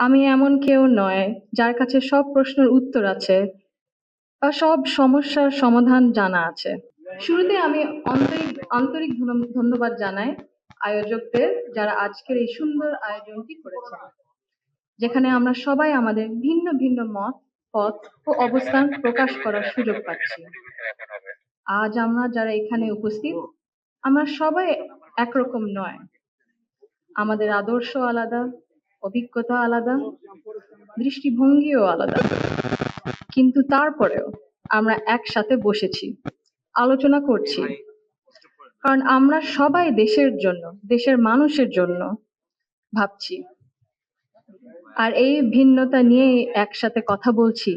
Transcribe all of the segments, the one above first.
আমি এমন কেউ নয় যার কাছে সব প্রশ্নের উত্তর আছে বা সব সমস্যার সমাধান জানা আছে। শুরুতে আমি আন্তরিক আন্তরিক ধন্যবাদ জানাই আয়োজকদের যারা আজকের এই সুন্দর আয়োজনটি করেছেন, যেখানে আমরা সবাই আমাদের ভিন্ন ভিন্ন মত, পথ ও অবস্থান প্রকাশ করার সুযোগ পাচ্ছি। আজ আমরা যারা এখানে উপস্থিত, আমরা সবাই একরকম নয়। আমাদের আদর্শ আলাদা, অভিজ্ঞতা আলাদা, দৃষ্টিভঙ্গিও আলাদা। কিন্তু তারপরেও আমরা একসাথে বসেছি, আলোচনা করছি। কারণ আমরা সবাই দেশের জন্য, দেশের মানুষের জন্য ভাবছি। আর এই ভিন্নতা নিয়ে একসাথে কথা বলছি,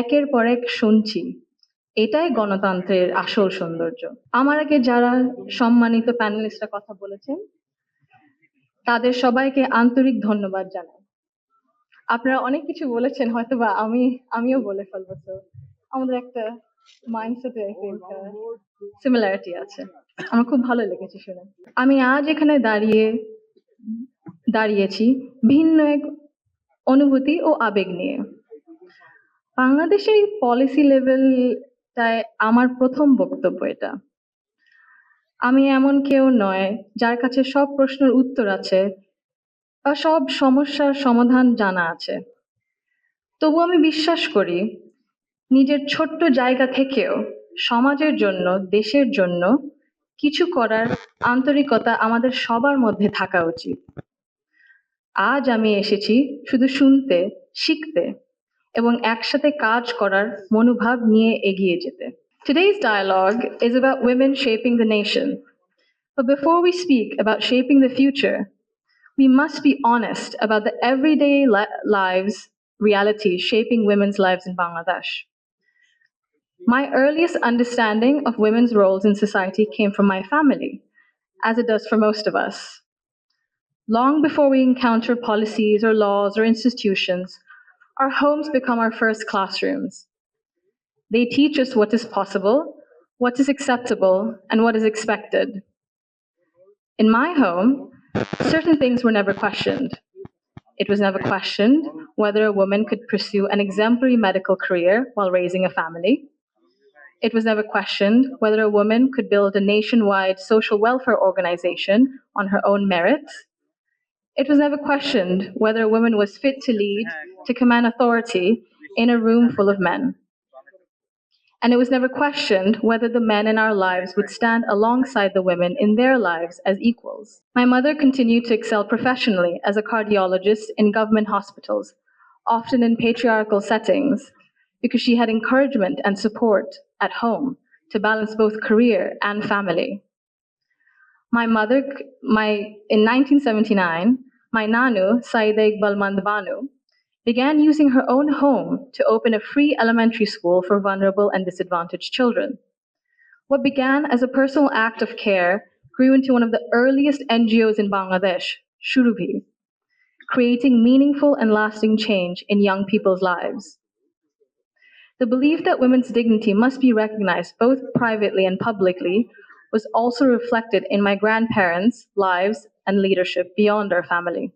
একের পর এক শুনছি। এটাই গণতন্ত্রের আসল সৌন্দর্য। আমার আগে যারা সম্মানিত প্যানেলিস্টরা কথা বলেছেন, তাদের সবাইকে আন্তরিক ধন্যবাদ জানাই। আপনারা অনেক কিছু বলেছেন, হয়তোবা আমিও বলে ফেলবো। তো আমাদের একটা মাইন্ডসেটে সিমিলারিটি আছে। আমার খুব ভালো লেগেছে শুনে। আমি আজ এখানে দাঁড়িয়েছি ভিন্ন এক অনুভূতি ও আবেগ নিয়ে। বাংলাদেশের এই পলিসি লেভেলটায় আমার প্রথম বক্তব্য এটা। আমি এমন কেউ নয় যার কাছে সব প্রশ্নের উত্তর আছে বা সব সমস্যার সমাধান জানা আছে। তবু আমি বিশ্বাস করি নিজের ছোট্ট জায়গা থেকেও সমাজের জন্য, দেশের জন্য কিছু করার আন্তরিকতা আমাদের সবার মধ্যে থাকা উচিত। আজ আমি এসেছি শুধু শুনতে, শিখতে এবং একসাথে কাজ করার মনোভাব নিয়ে এগিয়ে যেতে। Today's dialogue is about women shaping the nation. But before we speak about shaping the future, we must be honest about the everyday lives realities shaping women's lives in Bangladesh. My earliest understanding of women's roles in society came from my family, as it does for most of us. Long before we encounter policies or laws or institutions, our homes become our first classrooms. They teach us what is possible, what is acceptable, and what is expected. In my home, certain things were never questioned. It was never questioned whether a woman could pursue an exemplary medical career while raising a family. It was never questioned whether a woman could build a nationwide social welfare organization on her own merits. It was never questioned whether a woman was fit to lead, to command authority in a room full of men. And it was never questioned whether the men in our lives would stand alongside the women in their lives as equals. My mother continued to excel professionally as a cardiologist in government hospitals, often in patriarchal settings, because she had encouragement and support at home to balance both career and family. In 1979, my Nanu, Saida Iqbal Mandabanu, began using her own home to open a free elementary school for vulnerable and disadvantaged children. What began as a personal act of care grew into one of the earliest NGOs in Bangladesh, Shurubhi, creating meaningful and lasting change in young people's lives. The belief that women's dignity must be recognized both privately and publicly was also reflected in my grandparents' lives and leadership beyond our family.